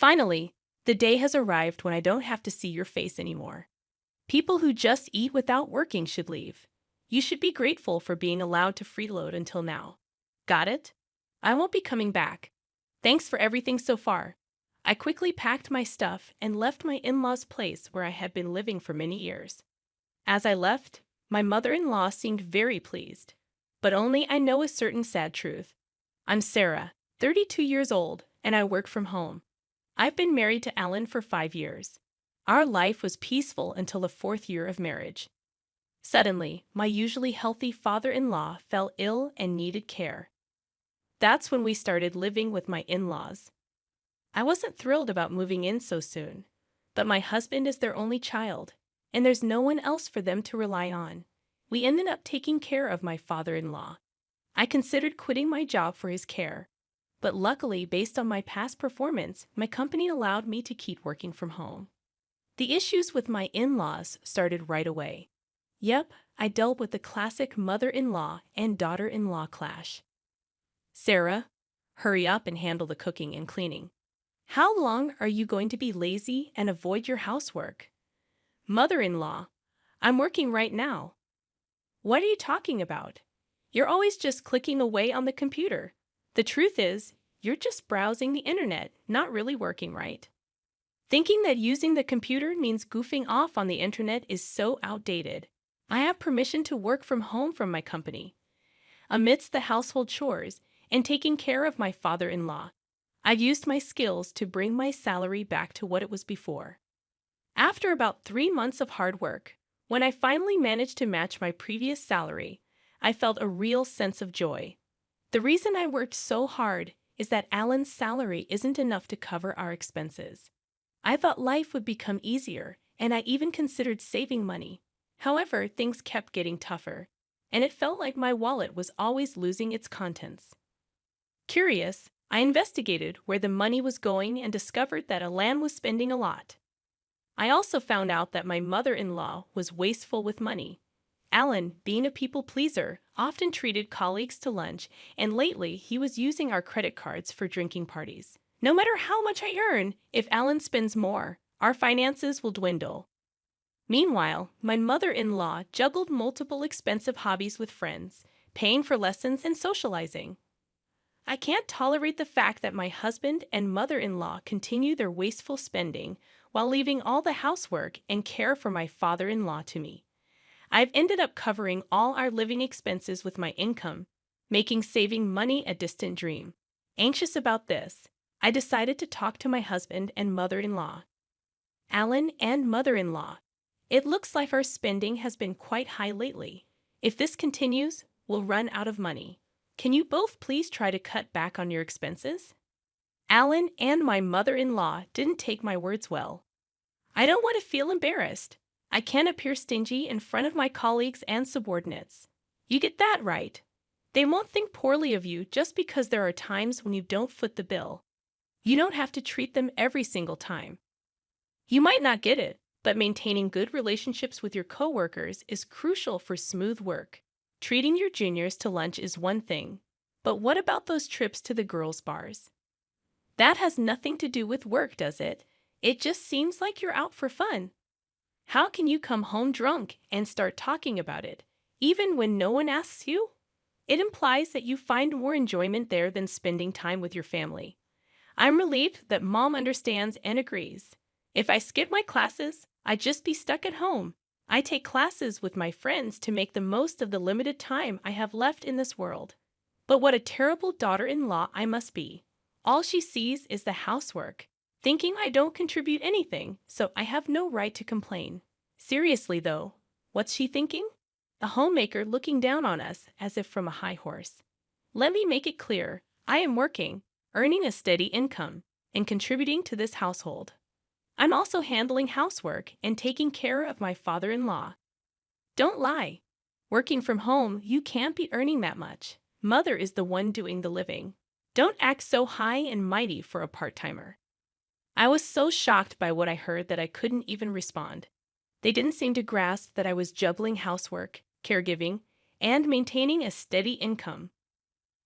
Finally, the day has arrived when I don't have to see your face anymore. People who just eat without working should leave. You should be grateful for being allowed to freeload until now. Got it? I won't be coming back. Thanks for everything so far. I quickly packed my stuff and left my in-laws' place where I had been living for many years. As I left, my mother-in-law seemed very pleased. But only I know a certain sad truth. I'm Sarah, 32 years old, and I work from home. I've been married to Alan for 5 years. Our life was peaceful until the 4th year of marriage. Suddenly, my usually healthy father-in-law fell ill and needed care. That's when we started living with my in-laws. I wasn't thrilled about moving in so soon, but my husband is their only child, and there's no one else for them to rely on. We ended up taking care of my father-in-law. I considered quitting my job for his care, but luckily, based on my past performance, my company allowed me to keep working from home. The issues with my in-laws started right away. Yep, I dealt with the classic mother-in-law and daughter-in-law clash. Sarah, hurry up and handle the cooking and cleaning. How long are you going to be lazy and avoid your housework? Mother-in-law, I'm working right now. What are you talking about? You're always just clicking away on the computer. The truth is, you're just browsing the internet, not really working right. Thinking that using the computer means goofing off on the internet is so outdated. I have permission to work from home from my company. Amidst the household chores and taking care of my father-in-law, I've used my skills to bring my salary back to what it was before. After about 3 months of hard work, when I finally managed to match my previous salary, I felt a real sense of joy. The reason I worked so hard is that Alan's salary isn't enough to cover our expenses. I thought life would become easier, and I even considered saving money. However, things kept getting tougher, and it felt like my wallet was always losing its contents. Curious, I investigated where the money was going and discovered that Alan was spending a lot. I also found out that my mother-in-law was wasteful with money. Alan, being a people pleaser, often treated colleagues to lunch, and lately he was using our credit cards for drinking parties. No matter how much I earn, if Alan spends more, our finances will dwindle. Meanwhile, my mother-in-law juggled multiple expensive hobbies with friends, paying for lessons and socializing. I can't tolerate the fact that my husband and mother-in-law continue their wasteful spending while leaving all the housework and care for my father-in-law to me. I've ended up covering all our living expenses with my income, making saving money a distant dream. Anxious about this, I decided to talk to my husband and mother-in-law. Alan and mother-in-law, it looks like our spending has been quite high lately. If this continues, we'll run out of money. Can you both please try to cut back on your expenses? Alan and my mother-in-law didn't take my words well. I don't want to feel embarrassed. I can't appear stingy in front of my colleagues and subordinates. You get that right. They won't think poorly of you just because there are times when you don't foot the bill. You don't have to treat them every single time. You might not get it, but maintaining good relationships with your coworkers is crucial for smooth work. Treating your juniors to lunch is one thing, but what about those trips to the girls' bars? That has nothing to do with work, does it? It just seems like you're out for fun. How can you come home drunk and start talking about it, even when no one asks you? It implies that you find more enjoyment there than spending time with your family. I'm relieved that Mom understands and agrees. If I skip my classes, I'd just be stuck at home. I take classes with my friends to make the most of the limited time I have left in this world. But what a terrible daughter-in-law I must be. All she sees is the housework, thinking I don't contribute anything, so I have no right to complain. Seriously though, what's she thinking? A homemaker looking down on us as if from a high horse. Let me make it clear, I am working, earning a steady income, and contributing to this household. I'm also handling housework and taking care of my father-in-law. Don't lie. Working from home, you can't be earning that much. Mother is the one doing the living. Don't act so high and mighty for a part-timer. I was so shocked by what I heard that I couldn't even respond. They didn't seem to grasp that I was juggling housework, caregiving, and maintaining a steady income.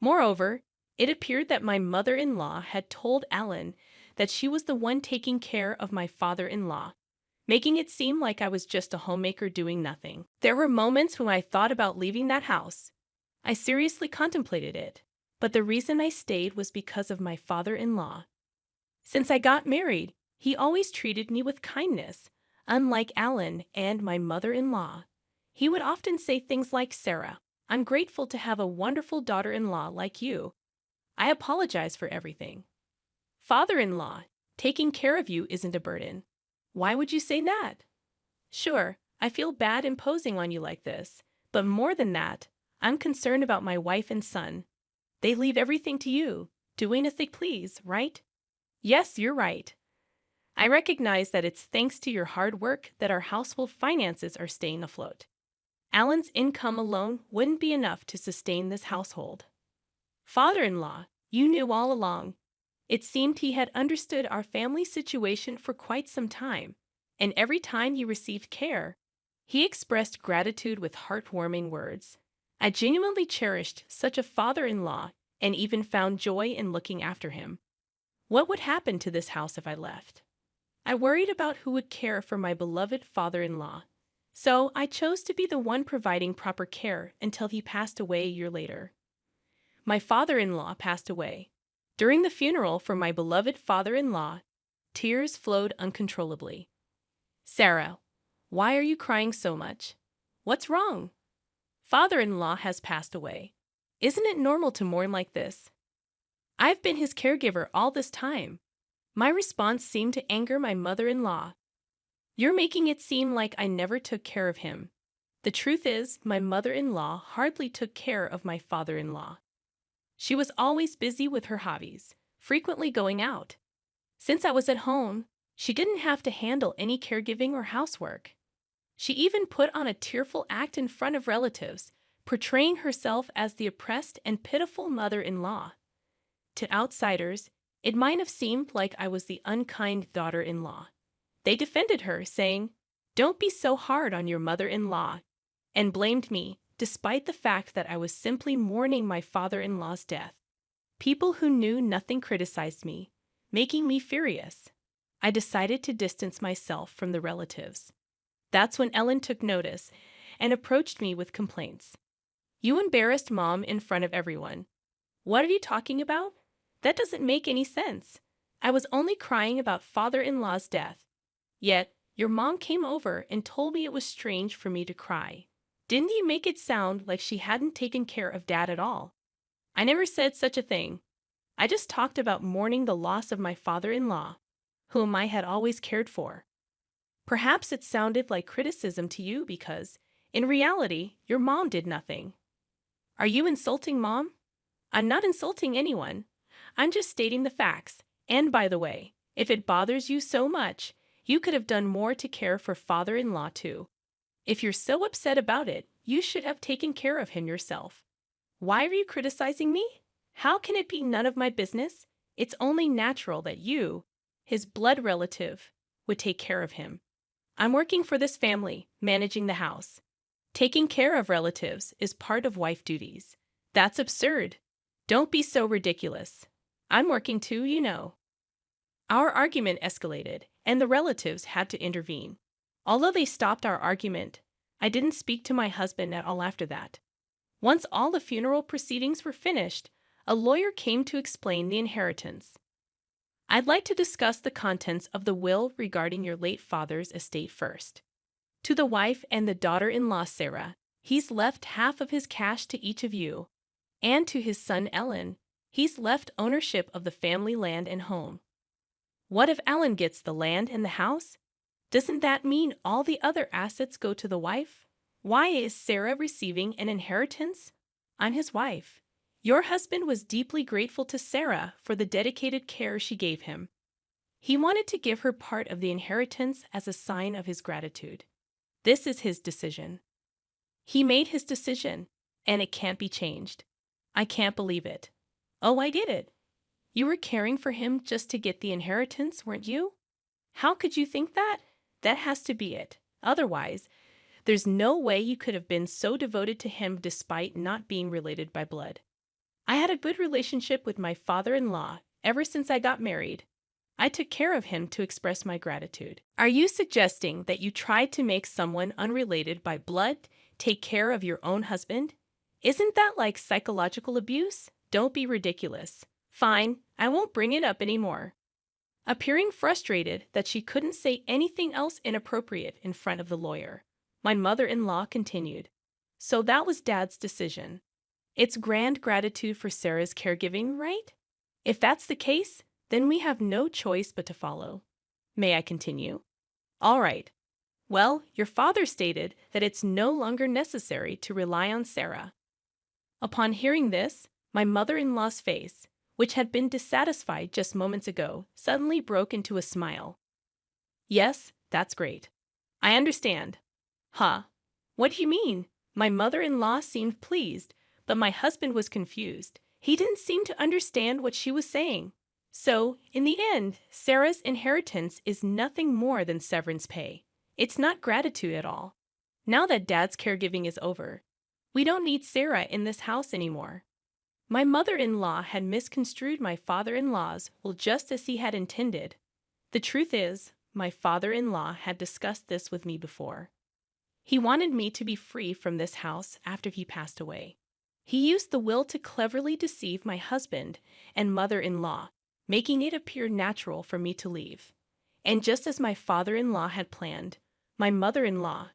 Moreover, it appeared that my mother-in-law had told Alan that she was the one taking care of my father-in-law, making it seem like I was just a homemaker doing nothing. There were moments when I thought about leaving that house. I seriously contemplated it, but the reason I stayed was because of my father-in-law. Since I got married, he always treated me with kindness, unlike Alan and my mother-in-law. He would often say things like, "Sarah, I'm grateful to have a wonderful daughter-in-law like you. I apologize for everything." Father-in-law, taking care of you isn't a burden. Why would you say that? Sure, I feel bad imposing on you like this, but more than that, I'm concerned about my wife and son. They leave everything to you, doing as they please, right? Yes, you're right. I recognize that it's thanks to your hard work that our household finances are staying afloat. Alan's income alone wouldn't be enough to sustain this household. Father-in-law, you knew all along. It seemed he had understood our family situation for quite some time, and every time he received care, he expressed gratitude with heartwarming words. I genuinely cherished such a father-in-law and even found joy in looking after him. What would happen to this house if I left? I worried about who would care for my beloved father-in-law, so I chose to be the one providing proper care until he passed away a year later. My father-in-law passed away. During the funeral for my beloved father-in-law, tears flowed uncontrollably. "Sarah, why are you crying so much? What's wrong?" "Father-in-law has passed away. Isn't it normal to mourn like this?" "I've been his caregiver all this time." My response seemed to anger my mother-in-law. "You're making it seem like I never took care of him." The truth is, my mother-in-law hardly took care of my father-in-law. She was always busy with her hobbies, frequently going out. Since I was at home, she didn't have to handle any caregiving or housework. She even put on a tearful act in front of relatives, portraying herself as the oppressed and pitiful mother-in-law. To outsiders, it might have seemed like I was the unkind daughter-in-law. They defended her, saying, "Don't be so hard on your mother-in-law," and blamed me, despite the fact that I was simply mourning my father-in-law's death. People who knew nothing criticized me, making me furious. I decided to distance myself from the relatives. That's when Ellen took notice and approached me with complaints. "You embarrassed Mom in front of everyone." "What are you talking about? That doesn't make any sense. I was only crying about father-in-law's death. Yet, your mom came over and told me it was strange for me to cry. Didn't you make it sound like she hadn't taken care of Dad at all?" "I never said such a thing. I just talked about mourning the loss of my father-in-law, whom I had always cared for." Perhaps it sounded like criticism to you because, in reality, your mom did nothing. Are you insulting Mom? I'm not insulting anyone. I'm just stating the facts. And by the way, if it bothers you so much, you could have done more to care for father-in-law too. If you're so upset about it, you should have taken care of him yourself. Why are you criticizing me? How can it be none of my business? It's only natural that you, his blood relative, would take care of him. I'm working for this family, managing the house. Taking care of relatives is part of wife duties. That's absurd. Don't be so ridiculous. I'm working too, you know. Our argument escalated, and the relatives had to intervene. Although they stopped our argument, I didn't speak to my husband at all after that. Once all the funeral proceedings were finished, a lawyer came to explain the inheritance. "I'd like to discuss the contents of the will regarding your late father's estate first. To the wife and the daughter-in-law Sarah, he's left half of his cash to each of you, and to his son Ellen, he's left ownership of the family land and home." What if Alan gets the land and the house? Doesn't that mean all the other assets go to the wife? Why is Sarah receiving an inheritance? I'm his wife. Your husband was deeply grateful to Sarah for the dedicated care she gave him. He wanted to give her part of the inheritance as a sign of his gratitude. This is his decision. He made his decision, and it can't be changed. I can't believe it. Oh, I get it. You were caring for him just to get the inheritance, weren't you? How could you think that? That has to be it. Otherwise, there's no way you could have been so devoted to him despite not being related by blood. I had a good relationship with my father-in-law ever since I got married. I took care of him to express my gratitude. Are you suggesting that you tried to make someone unrelated by blood take care of your own husband? Isn't that like psychological abuse? Don't be ridiculous. Fine, I won't bring it up anymore. Appearing frustrated that she couldn't say anything else inappropriate in front of the lawyer, my mother-in-law continued. So that was Dad's decision. It's grand gratitude for Sarah's caregiving, right? If that's the case, then we have no choice but to follow. May I continue? All right. Well, your father stated that it's no longer necessary to rely on Sarah. Upon hearing this, my mother-in-law's face, which had been dissatisfied just moments ago, suddenly broke into a smile. Yes, that's great. I understand. Huh? What do you mean? My mother-in-law seemed pleased, but my husband was confused. He didn't seem to understand what she was saying. So, in the end, Sarah's inheritance is nothing more than severance pay. It's not gratitude at all. Now that Dad's caregiving is over, we don't need Sarah in this house anymore. My mother-in-law had misconstrued my father-in-law's will just as he had intended. The truth is, my father-in-law had discussed this with me before. He wanted me to be free from this house after he passed away. He used the will to cleverly deceive my husband and mother-in-law, making it appear natural for me to leave. And just as my father-in-law had planned, my mother-in-law,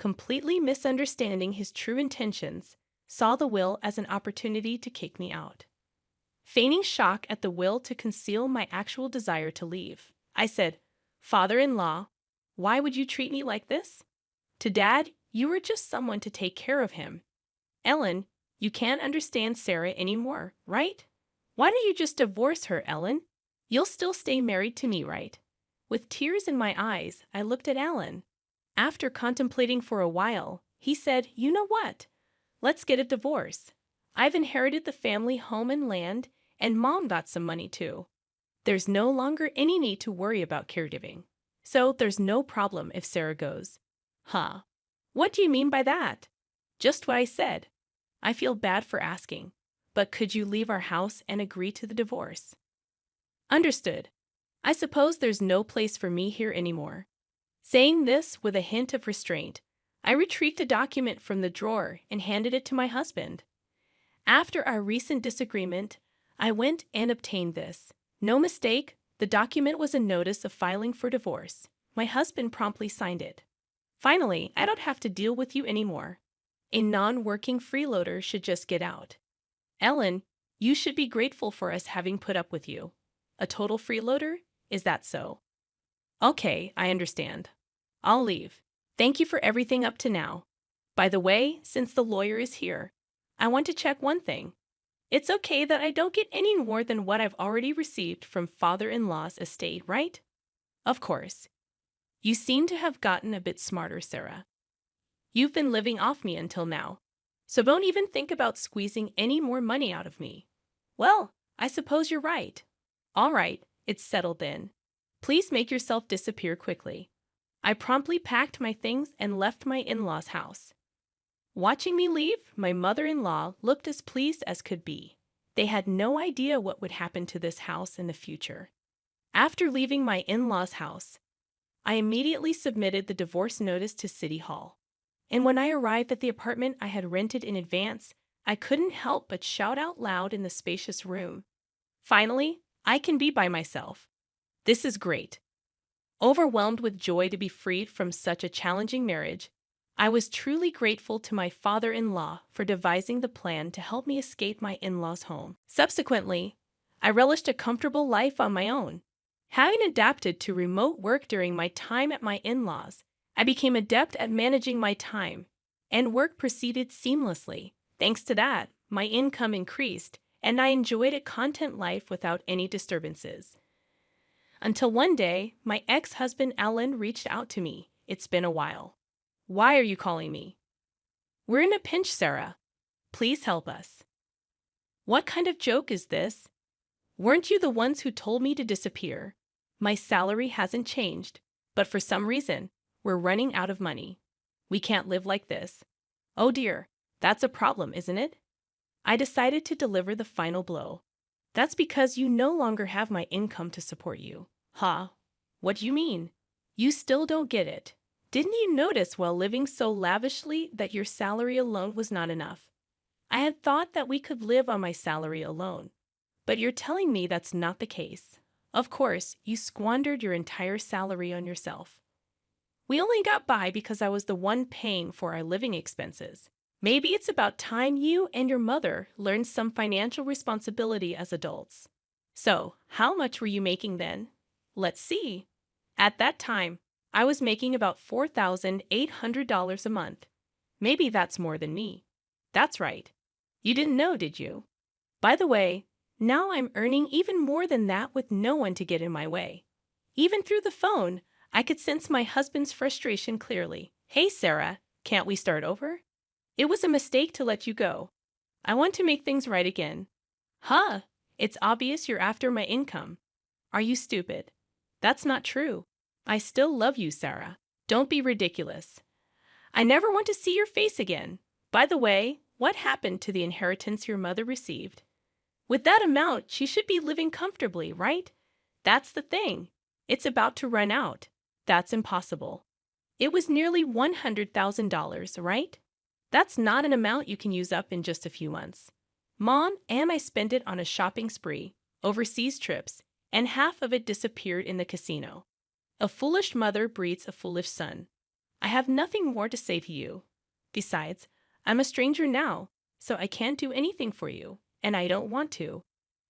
completely misunderstanding his true intentions, saw the will as an opportunity to kick me out. Feigning shock at the will to conceal my actual desire to leave, I said, "Father-in-law, why would you treat me like this? To Dad, you were just someone to take care of him. Ellen, you can't understand Sarah anymore, right? Why don't you just divorce her, Ellen? You'll still stay married to me, right?" With tears in my eyes, I looked at Alan. After contemplating for a while, he said, "You know what? Let's get a divorce. I've inherited the family home and land, and Mom got some money too. There's no longer any need to worry about caregiving. So there's no problem if Sarah goes." Huh? What do you mean by that? Just what I said. I feel bad for asking, but could you leave our house and agree to the divorce? Understood. I suppose there's no place for me here anymore. Saying this with a hint of restraint, I retrieved a document from the drawer and handed it to my husband. After our recent disagreement, I went and obtained this. No mistake, the document was a notice of filing for divorce. My husband promptly signed it. Finally, I don't have to deal with you anymore. A non-working freeloader should just get out. Ellen, you should be grateful for us having put up with you. A total freeloader? Is that so? Okay, I understand. I'll leave. Thank you for everything up to now. By the way, since the lawyer is here, I want to check one thing. It's okay that I don't get any more than what I've already received from father-in-law's estate, right? Of course. You seem to have gotten a bit smarter, Sarah. You've been living off me until now, so don't even think about squeezing any more money out of me. Well, I suppose you're right. All right, it's settled then. Please make yourself disappear quickly. I promptly packed my things and left my in-laws' house. Watching me leave, my mother-in-law looked as pleased as could be. They had no idea what would happen to this house in the future. After leaving my in-laws' house, I immediately submitted the divorce notice to City Hall. And when I arrived at the apartment I had rented in advance, I couldn't help but shout out loud in the spacious room. Finally, I can be by myself. This is great. Overwhelmed with joy to be freed from such a challenging marriage, I was truly grateful to my father-in-law for devising the plan to help me escape my in-laws' home. Subsequently, I relished a comfortable life on my own. Having adapted to remote work during my time at my in-laws, I became adept at managing my time, and work proceeded seamlessly. Thanks to that, my income increased, and I enjoyed a content life without any disturbances. Until one day, my ex-husband Alan reached out to me. It's been a while. Why are you calling me? We're in a pinch, Sarah. Please help us. What kind of joke is this? Weren't you the ones who told me to disappear? My salary hasn't changed, but for some reason, we're running out of money. We can't live like this. Oh dear, that's a problem, isn't it? I decided to deliver the final blow. That's because you no longer have my income to support you. Huh? What do you mean? You still don't get it. Didn't you notice while living so lavishly that your salary alone was not enough? I had thought that we could live on my salary alone. But you're telling me that's not the case. Of course, you squandered your entire salary on yourself. We only got by because I was the one paying for our living expenses. Maybe it's about time you and your mother learned some financial responsibility as adults. So, how much were you making then? Let's see. At that time, I was making about $4,800 a month. Maybe that's more than me. That's right. You didn't know, did you? By the way, now I'm earning even more than that with no one to get in my way. Even through the phone, I could sense my husband's frustration clearly. Hey, Sarah, can't we start over? It was a mistake to let you go. I want to make things right again. Huh, it's obvious you're after my income. Are you stupid? That's not true. I still love you, Sarah. Don't be ridiculous. I never want to see your face again. By the way, what happened to the inheritance your mother received? With that amount, she should be living comfortably, right? That's the thing. It's about to run out. That's impossible. It was nearly $100,000, right? That's not an amount you can use up in just a few months. Mom and I spent it on a shopping spree, overseas trips, and half of it disappeared in the casino. A foolish mother breeds a foolish son. I have nothing more to say to you. Besides, I'm a stranger now, so I can't do anything for you, and I don't want to.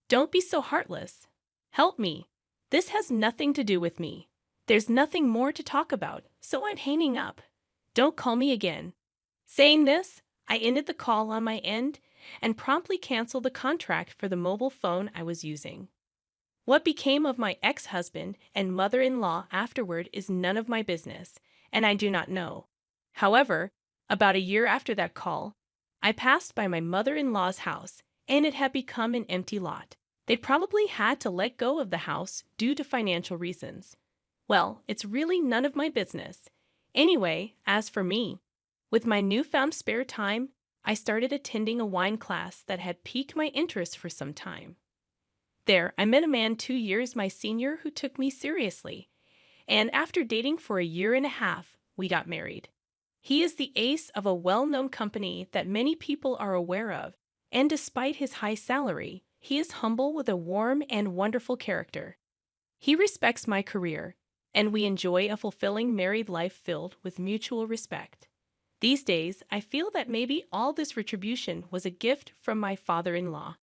Don't be so heartless. Help me. This has nothing to do with me. There's nothing more to talk about, so I'm hanging up. Don't call me again. Saying this, I ended the call on my end and promptly canceled the contract for the mobile phone I was using. What became of my ex-husband and mother-in-law afterward is none of my business, and I do not know. However, about a year after that call, I passed by my mother-in-law's house, and it had become an empty lot. They'd probably had to let go of the house due to financial reasons. Well, it's really none of my business. Anyway, as for me, with my newfound spare time, I started attending a wine class that had piqued my interest for some time. There, I met a man 2 years my senior who took me seriously, and after dating for a year and a half, we got married. He is the ace of a well-known company that many people are aware of, and despite his high salary, he is humble with a warm and wonderful character. He respects my career, and we enjoy a fulfilling married life filled with mutual respect. These days, I feel that maybe all this retribution was a gift from my father-in-law.